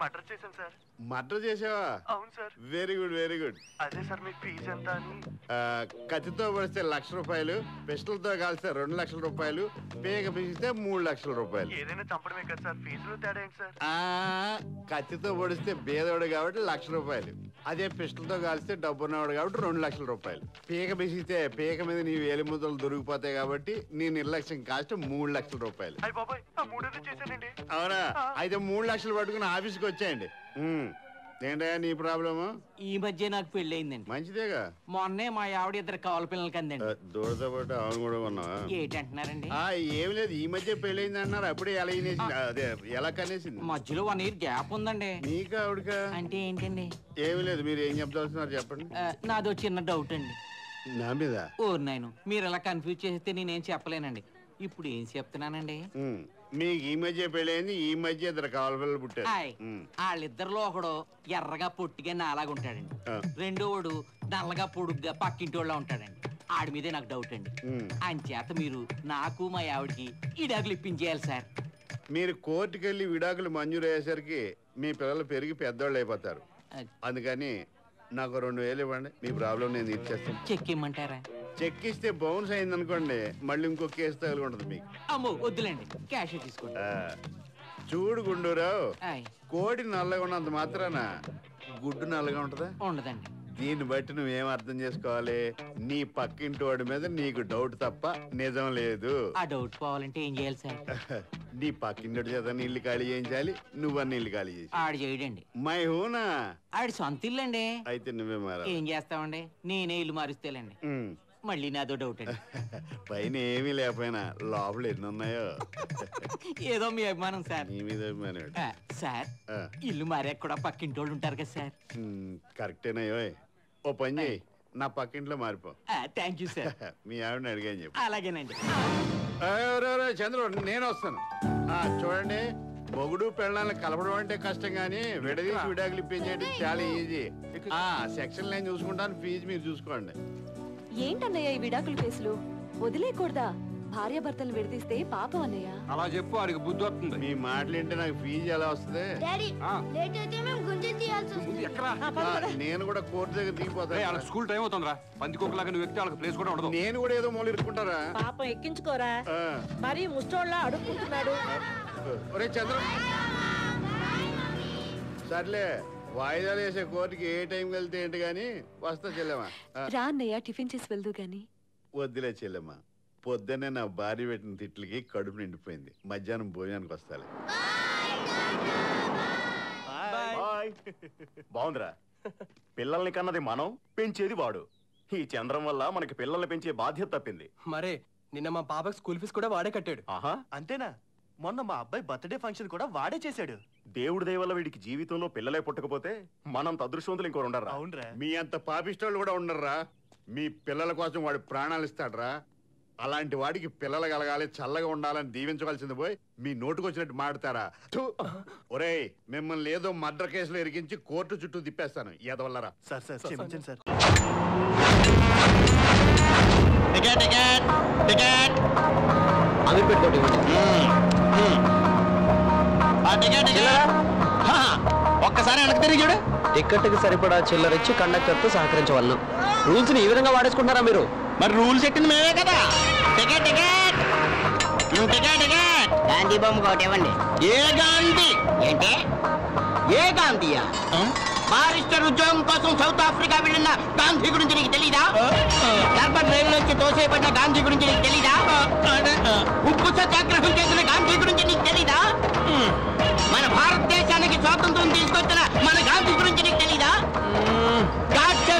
Murder చేశాను sir. Murder చేసావా? అవును sir. Very good very good. అదే సార్ మీ ఫీజు ఎంత అని. కత్తితో పడిస్తే 1,00,000 రూపాయలు, పిస్టల్తో కాల్స్తే 2,00,000 రూపాయలు, పేక పిసిస్తే 3,00,000 రూపాయలు. ఏదైనా చంపడమే కదా సార్, ఫీజులో తేడా ఏంటి సార్? కత్తితో పొడిస్తే బేదవాడు కాబట్టి 1,00,000 రూపాయలు, అదే పిస్టల్తో కాల్స్తే డబ్బున్నవాడు కాబట్టి 2,00,000 రూపాయలు. పీక పిసిస్తే పీక మీద నీ వేలి ముద్దలు దొరికిపోతాయి కాబట్టి నీ నిర్లక్ష్యం కాస్ట్ 3,00,000 రూపాయలు. అయ్య బాబాయ్, ఆ మూడేదో చేశానండి. అవునా? అయితే 3,00,000 పట్టుకుని ఆఫీస్కి వచ్చేయండి. ఏంటయ్యా నీ ప్రాబ్లము? ఈ మధ్య నాకు పెళ్ళయిందండి. మంచిదేగా. మొన్నే మా ఆవిడ 2 కవల పిల్లలకి అందండి. దూడతో పాటు అవును కూడా ఉన్నావా? ఏంటంటున్నారండి? ఏమి లేదు, ఈ మధ్య పెళ్ళయింది అన్నారు. అప్పుడే ఎలా అయినేసింది, అదే ఎలా కనేసింది. మధ్యలో 1 ఇయర్ గ్యాప్ ఉందండి. నీకా ఆవిడకా? అంటే ఏంటండి? ఏమి లేదు, మీరు ఏం చెప్పదలుచున్నారు చెప్పండి. నాదో చిన్న డౌట్ అండి. నా మీద? ఓ నాయను, మీరు ఇలా కన్ఫ్యూజ్ చేస్తే నేనేం చెప్పలేనండి. ఇప్పుడు ఏం చెప్తున్నానండి, మీకు ఈ మధ్య పెళ్ళైంది, ఈ మధ్య 2 కవల పిల్లలు పుట్టారు. వాళ్ళిద్దరిలో ఒకడు ఎర్రగా పొట్టిగా నాలాగుంటాడండి, రెండోవాడు నల్లగా పొడుగ్గా పక్కింటోళ్ళ ఉంటాడండి. ఆడి మీదే నాకు డౌట్ అండి. అంచేత మీరు నాకు మా ఆవిడకి విడాకులు ఇప్పించేయాలి సార్. మీరు కోర్టుకి వెళ్ళి విడాకులు మంజూరు అయ్యేసరికి మీ పిల్లలు పెరిగి పెద్దోళ్ళు అయిపోతారు. అందుకని నాకు 2,000 ఇవ్వండి, మీ ప్రాబ్లం నేను తీర్చేస్తాను. చెక్ ఇమ్మంటారా? చెక్ ఇస్తే బౌన్స్ అయింది అనుకోండి, మళ్ళీ ఇంకో కేసు తగులుకుంటుంది మీకు. అమ్మో వద్దులేండి, క్యాష్ తీసుకోండి. చూడు గుండూరావు, కోడి నల్లగా ఉన్నంత మాత్రాన గుడ్డు నల్లగా ఉంటుందా? ఉండదండి. దీన్ని బట్టి నువ్వేం అర్థం చేసుకోవాలి, నీ పక్కింటి వాడి మీద నీకు డౌట్ తప్ప నిజం లేదు. ఆ డౌట్ పోవాలంటే ఏం చేయాలి సార్? నీ పక్కింటి చేత నీళ్లు ఖాళీ చేయించాలి, నువ్వన్నీ ఇల్లు ఖాళీ చేసి. ఆడు చేయడండి. మై హూనా? ఆడి సొంత ఇల్లు అండి. అయితే నువ్వే మారా. ఏం చేస్తామండి, నేనే ఇల్లు మారుస్తేలేండి. మళ్ళీ నాదో డౌట్ అండి. పైన ఏమీ లేకపోయినా లోపల ఎన్ని ఉన్నాయో. ఏదో మీ అభిమానం సార్. నీ మీద అభిమానం సార్. ఇల్లు మారాక కూడా పక్కింటోళ్ళు ఉంటారు కదా సార్. కరెక్టేనాయో. ఓ పని చేయి, నా పక్కింట్లో మారిపో. Thank you sir. మీ ఆవిడని అడిగాను చెప్పు. అలాగేనండి. చంద్ర నేను వస్తాను. చూడండి, మొగుడు పెళ్ళాలను కలపడం అంటే కష్టం, గానీ విడదీసి విడాకులు ఇప్పించేది చాలా ఈజీ. సెక్షన్ లైన్ చూసుకుంటాను, ఫీజు మీరు చూసుకోండి. ఏంటన్నయ్య ఈ విడాకుల కేసులు? వదిలేకూడదా? భార్య భర్తలు విడదీస్తే పాపం అన్నయ్య. అలా చెప్పు, వాడికి బుద్ధి వస్తుంది. మీ మాటలు ఏంటి, నాకు ఫీజు ఎలా వస్తుంది? నేను కూడా కోర్టు దగ్గర దిగిపోతాను. వాళ్ళకి స్కూల్ టైం అవుతుందిరా. పందికొక్కలాగా నువ్వు ఎక్కితే వాళ్ళకి ప్లేస్ కూడా ఉండదు. నేను కూడా ఏదో మూలు ఇరుక్కుంటారా? పాపం ఎక్కించుకోరా, మరి ముష్టోళ్ళ అడుక్కుంటున్నాడు. ఒరే చంద్ర, సర్లే వాయిదాలు వేసే కోర్టుకి ఏ టైం వెళ్తే ఏంటి గాని వస్తా చెల్లెమ్మా. రా అన్నయ్య, టిఫిన్ చేసి వెళ్దు గాని. వద్దులే చెల్లెమ్మా, పొద్దున్నే నా భార్య పెట్టిన తిట్లకి కడుపు నిండిపోయింది. మధ్యాహ్నం భోజనానికి వస్తాలే. బాగుందిరా, పిల్లల్ని కన్నది మనం, పెంచేది వాడు. ఈ చంద్రం వల్ల మనకి పిల్లల్ని పెంచే బాధ్యత తప్పింది. మరే నిన్న మా పాపకి స్కూల్ ఫీజు కూడా వాడే కట్టాడు. ఆహా, అంతేనా? మొన్న మా అబ్బాయి బర్త్డే ఫంక్షన్ కూడా వాడే చేశాడు. దేవుడి దయ వల్ల వీడికి జీవితంలో పిల్లలే పుట్టకపోతే మనంత అదృష్టవంతులు ఇంకోరు ఉండరా? అవునరా. మీ అంత పాపిష్టోళ్ళు కూడా ఉండర్రా. మీ పిల్లల కోసం వాడు ప్రాణాలు ఇస్తాడ్రా. అలాంటి వాడికి పిల్లలు కలగాలి, చల్లగా ఉండాలని దీవించవలసింది పోయి మీ నోటుకొచ్చినట్టు మాడతారా? ఒరేయ్, మిమ్మల్ని ఏదో మర్డర్ కేసులో ఇరికించి కోర్టు చుట్టూ తిప్పేస్తాను. ఎదవల్లరా. సార్ సార్ క్షమించండి సార్. ఒక్కసారి వెనక్కి తిరిగి చూడు. టికెట్ కి సరిపడా చిల్లరిచ్చి కండక్టర్ తో సహకరించవలను. రూల్స్ ని ఈ విధంగా వాడేసుకుంటారా మీరు? మరి రూల్స్ ఎట్టింది మేమే కదా. Ticket ticket ticket ticket. Gandhi బొమ్మ ఒకటి ఇవ్వండి. ఏ గాంధీ? ఏంటి ఏ గాంధీయా? బారిస్టర్ ఉద్యోగం కోసం సౌత్ ఆఫ్రికా వెళ్ళిన గాంధీ గురించి నీకు తెలీదా? డర్బన్ రైలు నుంచి తోసేయబడిన గాంధీ గురించి నీకు తెలీదా? ఉప్పు సత్యాగ్రహం చేసిన గాంధీ గురించి నీకు తెలీదా? మన భారతదేశానికి స్వాతంత్రం తీసుకొచ్చిన మన గాంధీ గురించి నీకు తెలీదా?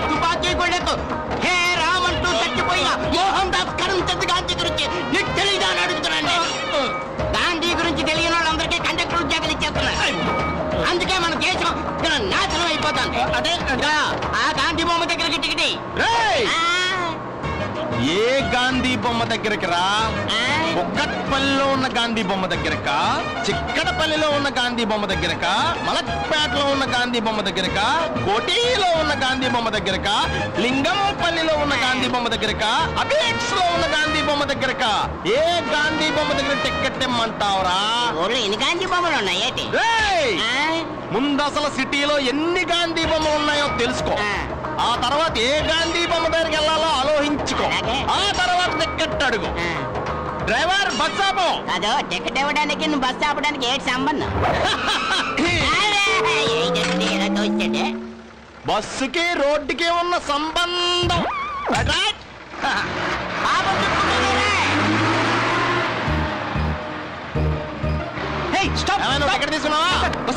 తుపాకీ గొడవకు హే రామ్ అంటూ చచ్చిపోయిన మోహన్ దాస్ కరంచంద్ గాంధీ గురించి నీకు తెలీదా అని అడుగుతున్నాను. గాంధీ గురించి తెలియని వాళ్ళందరికీ కండక్టర్ ఉద్యోగాలు ఇచ్చేస్తున్నారు. అందుకే మన దేశం నాశనం అయిపోతుంది. అదే ఆ గాంధీ బొమ్మ దగ్గరికి టికెట్. ఏ గాంధీ బొమ్మ దగ్గరికి రా? కుక్కట్పల్లిలో ఉన్న గాంధీ బొమ్మ దగ్గరకా, చిక్కడపల్లిలో ఉన్న గాంధీ బొమ్మ దగ్గరకా, మలక్పేటలో ఉన్న గాంధీ బొమ్మ దగ్గరకా, కోటిలో ఉన్న గాంధీ బొమ్మ దగ్గరకా, లింగంపల్లిలో ఉన్న గాంధీ బొమ్మ దగ్గరకా, అబిక్స్ లో ఉన్న గాంధీ బొమ్మ దగ్గరకా? ఏ గాంధీ బొమ్మ దగ్గర టికెట్ ఇమ్మంటావురా? ఎన్ని గాంధీ బొమ్మలు ఉన్నాయి? ముందు అసలు సిటీలో ఎన్ని గాంధీ బొమ్మలు ఉన్నాయో తెలుసుకో. ఆ తర్వాత ఏ గాంధీ బొమ్మ దగ్గరికి వెళ్ళాలో ఆలోచించుకో. ఆ తర్వాత టికెట్ అడుగు. డ్రైవర్ బస్ ఆపు. అదో టికెట్ ఇవ్వడానికి నువ్వు బస్ ఆపడానికి ఏంటి సంబంధం? బస్సుకి రోడ్డుకి ఉన్న సంబంధం. టికెట్ తీసుకున్నావా? బస్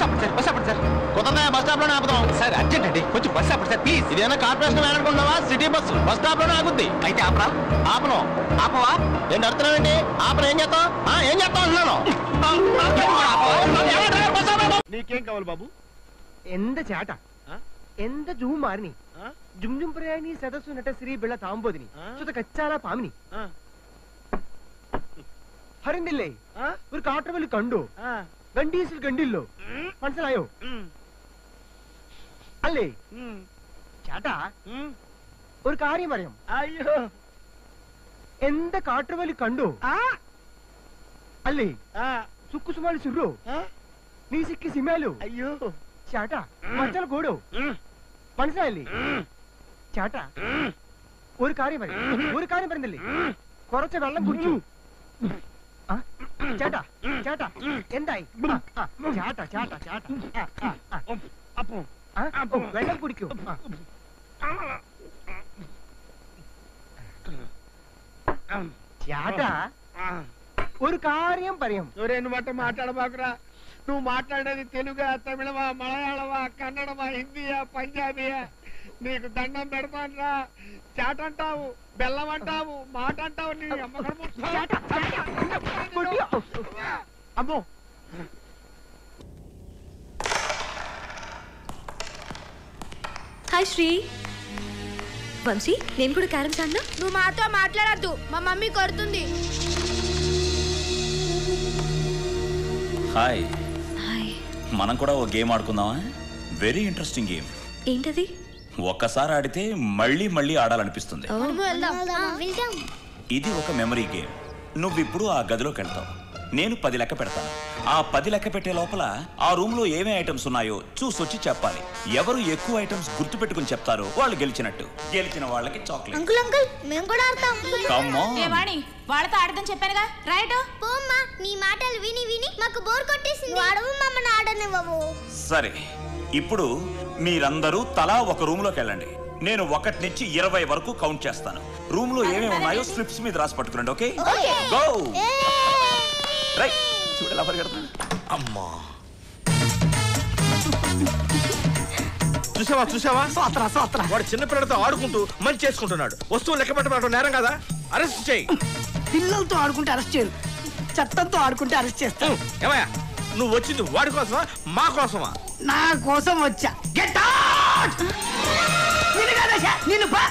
స్టాప్ లోనే ఆపుతాం. సార్ అర్జెంట్ అండి, కొంచెం బస్ ఆపండి సార్ ప్లీజ్. ఇదేనా కార్పొరేషన్ వ్యాన్ అనుకుంటున్నావా? సిటీ బస్సు బస్ స్టాప్ లోనే ఆగుద్ది. అయితే ఆపరా? ఆపను. ఆపవా? ఏంటి అర్థమేంటి? ఆపను. ఏం చేస్తాం? ఏం చేస్తాం అంటున్నాను. నీకేం కావాలి బాబు? ఎంత చేట, ఎంత జుమ్ మారిని, జుమ్ జుమ్ ప్రయాణి సదస్సు నట శ్రీ బిళ్ళ తాంబోదిని సుత కచ్చాల పామిని ഹരിന്നില്ലേ ഒരു കാട്ടുവലി കണ്ടു ഗണ്ടീസിൽ കണ്ടില്ലോ മനസ്സിലായോ അല്ലേ ചേട്ടാ ഒരു കാര്യം പറയാം അയ്യോ എന്താ കാട്ടുവലി കണ്ടു അല്ലേ സുക്കുസുമാളി സുറു നീ സിക്കി സിമാലു അയ്യോ ചേട്ടാ മച്ചൽ കൂടോ മനസ്സിലായില്ലേ ചേട്ടാ ഒരു കാര്യം പറയുന്നില്ലേ കുറച്ച് വെള്ളം കുടിച്ചു ചേട്ടാ ചേട്ടാ എന്തായി ചേട്ടാ ചേട്ടാ ചേട്ടാ വെള്ളം കുടിക്കൂ ചേട്ടാ ഒരു കാര്യം പറയാം మాట మాట్లాడబాకురా నువ్వు మాట్లాడేది తెలుగా తమిళమా మలయాళమా కన్నడమా హిందీయా పంజాబీయా నీకు దండం పెడతానురా చాటంటావు బెల్లం అంటావు మాట అంటావు నీ అమ్మో హాయ్ శ్రీ. వంశీ నేను కూడా క్యారమ్స్ ఆడినా. నువ్వు మాతో మాట్లాడద్దు, మా మమ్మీ కొడుతుంది. హాయ్. హాయ్. మనం కూడా ఓ గేమ్ ఆడుకుందామా? Very interesting game. ఏంటది? ఒక్కసారి ఆడితే మళ్ళీ మళ్ళీ ఆడాలనిపిస్తుంది. ఇది ఒక మెమరీ గేమ్. నువ్విప్పుడు ఆ గదిలోకి వెళ్తావు. నేను 10 లెక్క పెడతాను. ఆ 10 లెక్క పెట్టే లోపల ఆ రూమ్ లో ఏమేమి ఐటమ్స్ ఉన్నాయో చూసొచ్చి చెప్పాలి. ఎవరు ఎక్కువ ఐటమ్స్ గుర్తు పెట్టుకుని చెప్తారో వాళ్ళు గెలిచినట్టు. గెలిచిన వాళ్ళకి చాక్లెట్. వాళ్ళతో ఆడదని చెప్పానుగా. రైట్ పోమ్మా, నీ మాటలు విని విని మాకు బోర్ కొట్టేసింది. వాడవు మమ్మల్ని ఆడనివ్వవు. సరే, ఇప్పుడు మీరందరూ తలా ఒక రూమ్ లోకి వెళ్ళండి. నేను 1 నుంచి 20 వరకు కౌంట్ చేస్తాను. రూమ్ లో ఏమేమి ఉన్నాయో స్లిప్స్ మీద రాసి పట్టుకురండి. Okay, go. రైట్, చూడలా పరిగెడతాను. అమ్మా, చూసావా? వాడు చిన్న పిల్లలతో ఆడుకుంటూ మంచి చేసుకుంటున్నాడు. వస్తువులు లెక్క పెట్టడం నేరం కదా? అరెస్ట్ చేయి. పిల్లలతో ఆడుకుంటే అరెస్ట్ చేయరు, చట్టంతో ఆడుకుంటే అరెస్ట్ చేస్తాను. ఏమయ్యా, నువ్వు వచ్చింది వాడి కోసమా మా కోసమా? నా కోసం వచ్చా. Get out! నిన్ను పా.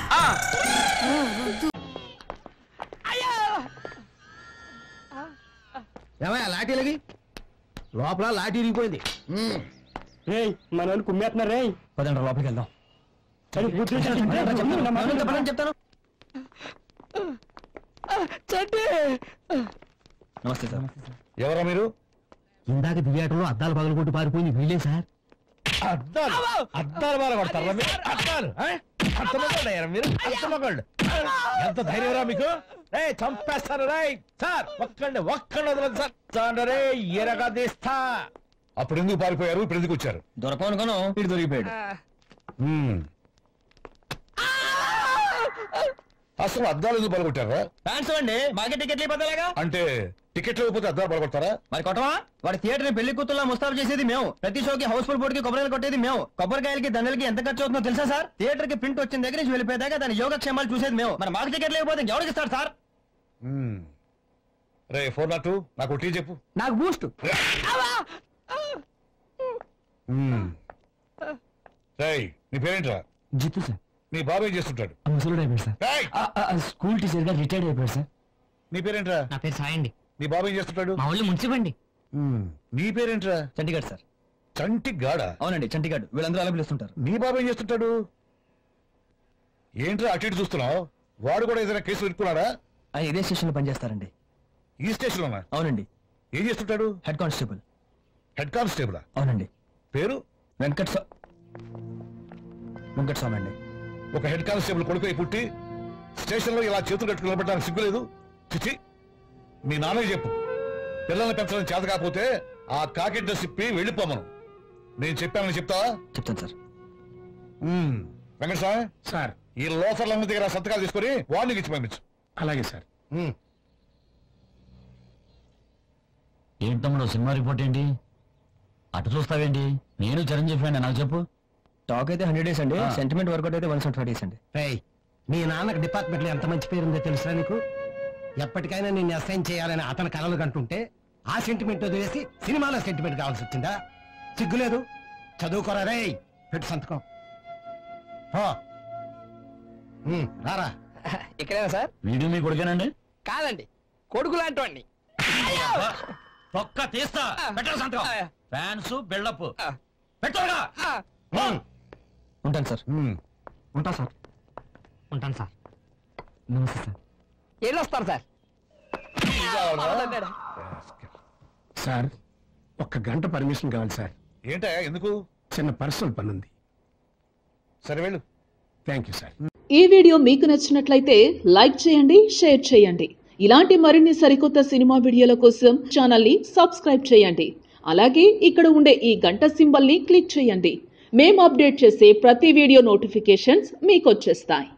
ఏమయ్యా లాఠీలకి లోపల లాఠీ ఇరిగిపోయింది. మన వాళ్ళు కుమ్మేస్తున్నారు. రే పదండి లోపలికి వెళ్దాం. చెప్తాను. నమస్తే సార్. ఎవరా మీరు? ఇందాక థియేటర్లో అద్దాలు పగలగొట్టి పారిపోయింది వీళ్ళే సార్. అద్దాలు పగలగొడతారా మీరు? మీరు ఎంత ధైర్యరా మీకు? చంపేస్తాను రై సార్. ఒక్కండి వదలదు సార్. ఎరగా తీస్తా. అప్పుడు ఎందుకు పారిపోయారు? ఇప్పుడు ఎందుకు వచ్చారు? దొరకనుకోను ఇటు దొరికిపోయాడు. అసలు అద్దాలు ఎందుకు పగలగొట్టారా? ఫ్యాన్స్ అండి, మాకే టికెట్లు ఇవ్వలేగా. అంటే టికెట్లు ఇవ్వకపోతే అద్దాలు పగలగొడతారా? మరి కొట్టవా? వాడి థియేటర్ ని పెళ్లి కూతుర్లా ముస్తాబు చేసేది మేము. ప్రతి షోకి హౌస్ఫుల్ బోర్డు కి కొబ్బరికాయలు కొట్టేది మేము. కొబ్బరికాయలకి దండలకి ఎంత ఖర్చు అవుతుందో తెలుసా సార్? థియేటర్ కి ప్రింట్ వచ్చిన దగ్గర నుంచి వెళ్ళిపోయేదాకా దాని యోగక్షేమాలు చూసేది మేము. మరి మాకు టికెట్ లేకపోతే ఎవరికి ఇస్తారు సార్? రే 402 నాకు టీ చెప్పు. నాకు బూస్ట్. నీ పేరేంట్రా? జిత్తు సార్. నీ బాబు ఏం చేస్తుంటాడు? ముసలుడు అయిపోయాడు సార్. స్కూల్ టీచర్ గా రిటైర్డ్ అయిపోయాడు సార్. నీ పేరేంట్రా? నా పేరు సాయి అండి. నీ బాబు ఏం చేస్తుంటాడు? మా ఊళ్ళో మున్సిపండి. నీ పేరేంట్రా? చంటిగాడ్ సార్. చంటిగాడా? అవునండి, చంటిగాడ్. వీళ్ళందరూ అలా పిలుస్తుంటారు. నీ బాబు ఏం చేస్తుంటాడు? ఏంట్రా అటు ఇటు చూస్తున్నావు? వాడు కూడా ఏదైనా కేసు పెట్టుకున్నాడా? ఇదే స్టేషన్ లో పనిచేస్తారండి. ఈ స్టేషన్ లోనా? అవునండి. ఏం చేస్తుంటాడు? Head constable. Head constable? అవునండి. పేరు? వెంకటస్వామి అండి. ఒక హెడ్ కానిస్టేబుల్ కొడుకు పుట్టి స్టేషన్లో ఇలా చేతులు కట్టుకుని నిలబడడానికి సిగ్గులేదు? చిచి, మీ నాన్నకి చెప్పు, పిల్లల్ని పెంచడం చేత కాకపోతే ఆ కాకి డ్రెస్ ఇప్పి వెళ్ళిపోమను. నేను చెప్పానని చెప్తావా? చెప్తాను సార్. వెంకటస్వామి సార్, ఈ లోఫర్లందరి దగ్గర సంతకాలు తీసుకొని వార్నింగ్ ఇచ్చి పంపించు. అలాగే సార్. ఏంటి తమ్ముడు సినిమా రిపోర్ట్ ఏంటి? అటు చూస్తావేంటి? నేను చిరంజీవి ఫ్రెండ్, నాకు చెప్పు. టాక్ అయితే 100 days అండి, సెంటిమెంట్ వర్కౌట్ అయితే 120 days అండి. మీ నాన్నకు డిపార్ట్మెంట్ లో ఎంత మంచి పేరుందో తెలుసా నీకు? ఎప్పటికైనా నిన్ను అసైన్ చేయాలని అతని కలలు కంటుంటే ఆ సెంటిమెంట్ వదిలేసి సినిమాలో సెంటిమెంట్ కావాల్సి వచ్చిందా? సిగ్గులేదు? చదువుకోరా రే, పెట్టు సంతకం. రారా. ఇక్కడేనా సార్? వీడియో మీ కొడుకేనండి? కాదండి, కొడుకు లాంటి వాడిని. ఒక్క తీస్తా, పెట్టరు సంతకం. ఫ్యాన్స్ బిల్డప్ పెట్టరుగా. ఉంటాను సార్. ఉంటా సార్. ఉంటాను సార్. నమస్తే సార్. వెళ్ళొస్తాను సార్. సార్, ఒక్క గంట పర్మిషన్ కావాలి సార్. ఏంటా? ఎందుకు? చిన్న పర్సనల్ పని ఉంది. సరే వెళ్ళు. Thank you sir. ఈ వీడియో మీకు నచ్చినట్లయితే లైక్ చేయండి, షేర్ చేయండి. ఇలాంటి మరిన్ని సరికొత్త సినిమా వీడియోల కోసం ఛానల్ ని సబ్స్క్రైబ్ చేయండి. అలాగే ఇక్కడ ఉండే ఈ గంట సింబల్ ని క్లిక్ చేయండి. మేము అప్డేట్ చేసే ప్రతి వీడియో నోటిఫికేషన్స్ మీకు వచ్చేస్తాయి.